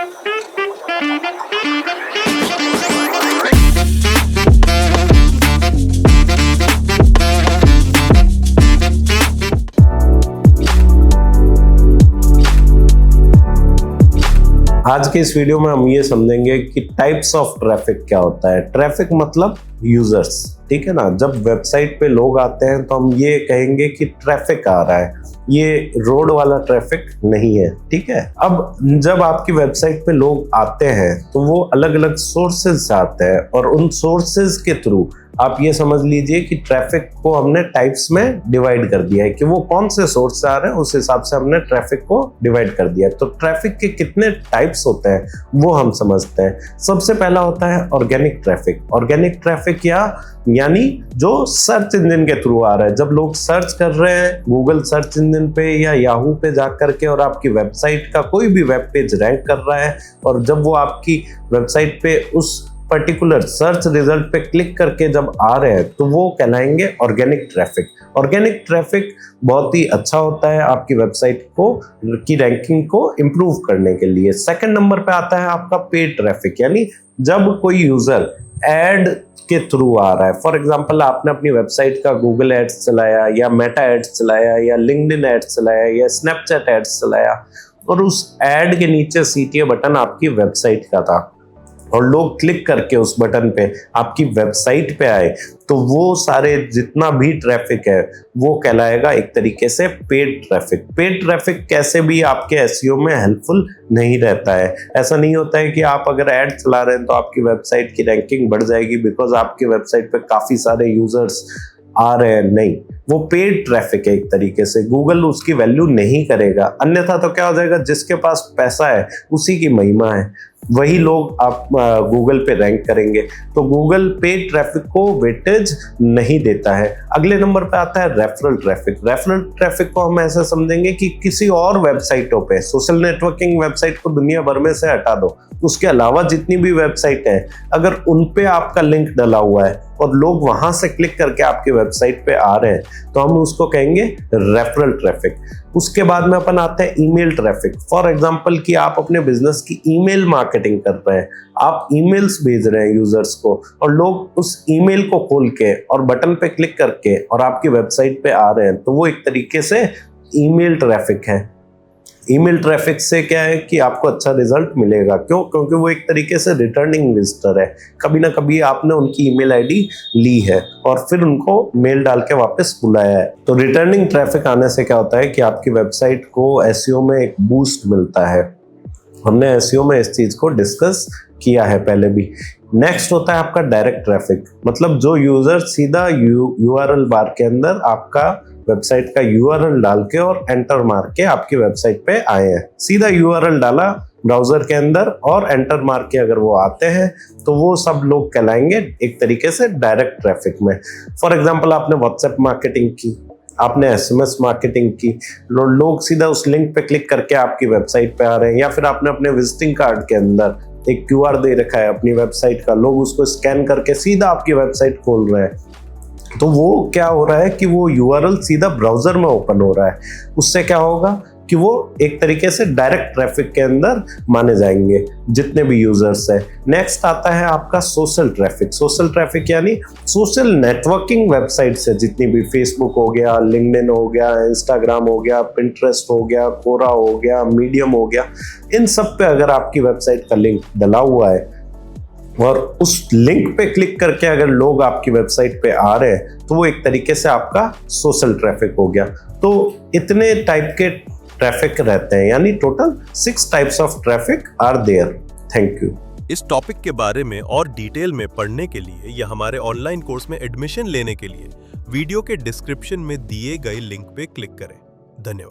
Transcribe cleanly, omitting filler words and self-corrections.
आज के इस वीडियो में हम ये समझेंगे कि टाइप्स ऑफ ट्रैफिक क्या होता है। ट्रैफिक मतलब यूजर्स, ठीक है ना। जब वेबसाइट पे लोग आते हैं तो हम ये कहेंगे कि ट्रैफिक आ रहा है, ये रोड वाला ट्रैफिक नहीं है, ठीक है। अब जब आपकी वेबसाइट पे लोग आते हैं तो वो अलग अलग सोर्सेज से आते हैं और उन सोर्सेज के थ्रू आप ये समझ लीजिए कि ट्रैफिक को हमने टाइप्स में डिवाइड कर दिया है कि वो कौन से सोर्स से आ रहे हैं, उस हिसाब से हमने ट्रैफिक को डिवाइड कर दिया है। तो ट्रैफिक के कितने टाइप्स होते हैं वो हम समझते हैं। सबसे पहला होता है ऑर्गेनिक ट्रैफिक। ऑर्गेनिक ट्रैफिक यानी जो सर्च इंजन के थ्रू आ रहा है। जब लोग सर्च कर रहे हैं गूगल सर्च इंजन पे या याहू पे जा करके और आपकी वेबसाइट का कोई भी वेब पेज रैंक कर रहा है और जब वो आपकी वेबसाइट पे उस पर्टिकुलर सर्च रिजल्ट पे क्लिक करके जब आ रहे हैं तो वो कहलाएंगे ऑर्गेनिक ट्रैफिक। ऑर्गेनिक ट्रैफिक बहुत ही अच्छा होता है आपकी वेबसाइट को की रैंकिंग को इम्प्रूव करने के लिए। सेकंड नंबर पे आता है आपका पेड ट्रैफिक, यानी जब कोई यूजर एड के थ्रू आ रहा है। फॉर एग्जांपल आपने अपनी वेबसाइट का गूगल एड्स चलाया या मेटा एड्स चलाया या लिंक्डइन एड्स चलाया या स्नैपचैट एड्स चलाया और उस एड के नीचे CTA बटन आपकी वेबसाइट का था और लोग क्लिक करके उस बटन पे आपकी वेबसाइट पे आए तो वो सारे जितना भी ट्रैफिक है वो कहलाएगा एक तरीके से पेड ट्रैफिक। पेड ट्रैफिक कैसे भी आपके SEO में हेल्पफुल नहीं रहता है। ऐसा नहीं होता है कि आप अगर ऐड चला रहे हैं तो आपकी वेबसाइट की रैंकिंग बढ़ जाएगी बिकॉज आपकी वेबसाइट पे काफी सारे यूजर्स आ रहे हैं। नहीं, वो पेड ट्रैफिक है एक तरीके से, गूगल उसकी वैल्यू नहीं करेगा। अन्यथा तो क्या हो जाएगा, जिसके पास पैसा है उसी की महिमा है, वही लोग आप गूगल पे रैंक करेंगे। तो गूगल पेड ट्रैफिक को वेटेज नहीं देता है। अगले नंबर पे आता है रेफरल ट्रैफिक। रेफरल ट्रैफिक को हम ऐसे समझेंगे कि किसी और वेबसाइटों पे, सोशल नेटवर्किंग वेबसाइट को दुनिया भर में से हटा दो, उसके अलावा जितनी भी वेबसाइट है अगर उन पे आपका लिंक डला हुआ है और लोग वहां से क्लिक करके आपकी वेबसाइट पे आ रहे हैं तो हम उसको कहेंगे रेफरल ट्रैफिक। उसके बाद में अपन आते हैं ईमेल ट्रैफिक। फॉर एग्जांपल कि आप अपने बिजनेस की ईमेल मार्केटिंग कर रहे हैं, आप ईमेल्स भेज रहे हैं यूजर्स को और लोग उस ईमेल को खोल के और बटन पे क्लिक करके और आपकी वेबसाइट पे आ रहे हैं तो वो एक तरीके से ईमेल ट्रैफिक है। ईमेल ट्रैफिक से क्या है कि आपको अच्छा रिजल्ट मिलेगा। क्यों? क्योंकि वो एक तरीके से रिटर्निंग विजिटर है। कभी ना कभी आपने उनकी ईमेल आईडी ली है और फिर उनको मेल डाल के वापस बुलाया है। तो रिटर्निंग ट्रैफिक आने से क्या होता है कि आपकी वेबसाइट को SEO में एक बूस्ट मिलता है। हमने SEO में इस चीज को डिस्कस किया है पहले भी। नेक्स्ट होता है आपका डायरेक्ट ट्रैफिक, मतलब जो यूजर सीधा URL बार के अंदर आपका वेबसाइट का URL डाल के और एंटर मार के आपकी वेबसाइट पे आए हैं। सीधा URL डाला ब्राउजर के अंदर और एंटर मार के अगर वो आते हैं तो वो सब लोग कहलाएंगे एक तरीके से डायरेक्ट ट्रैफिक में। फॉर एग्जांपल आपने व्हाट्सएप मार्केटिंग की, आपने SMS मार्केटिंग की, लोग सीधा उस लिंक पे क्लिक करके आपकी वेबसाइट पे आ रहे हैं। या फिर आपने अपने विजिटिंग कार्ड के अंदर एक QR दे रखा है अपनी वेबसाइट का, लोग उसको स्कैन करके सीधा आपकी वेबसाइट खोल रहे हैं। तो वो क्या हो रहा है कि वो URL सीधा ब्राउजर में ओपन हो रहा है। उससे क्या होगा कि वो एक तरीके से डायरेक्ट ट्रैफिक के अंदर माने जाएंगे जितने भी यूजर्स हैं। नेक्स्ट आता है आपका सोशल ट्रैफिक। सोशल ट्रैफिक यानी सोशल नेटवर्किंग वेबसाइट से जितनी भी, फेसबुक हो गया, लिंक्डइन हो गया, इंस्टाग्राम हो गया, पिंटरेस्ट हो गया, कोरा हो गया, मीडियम हो गया, इन सब पे अगर आपकी वेबसाइट का लिंक डला हुआ है और उस लिंक पे क्लिक करके अगर लोग आपकी वेबसाइट पे आ रहे हैं तो वो एक तरीके से आपका सोशल ट्रैफिक हो गया। तो इतने टाइप के ट्रैफिक रहते हैं, यानी total 6 types of traffic are there. Thank you. इस टॉपिक के बारे में और डिटेल में पढ़ने के लिए या हमारे ऑनलाइन कोर्स में एडमिशन लेने के लिए वीडियो के डिस्क्रिप्शन में दिए गए लिंक पे क्लिक करें। धन्यवाद।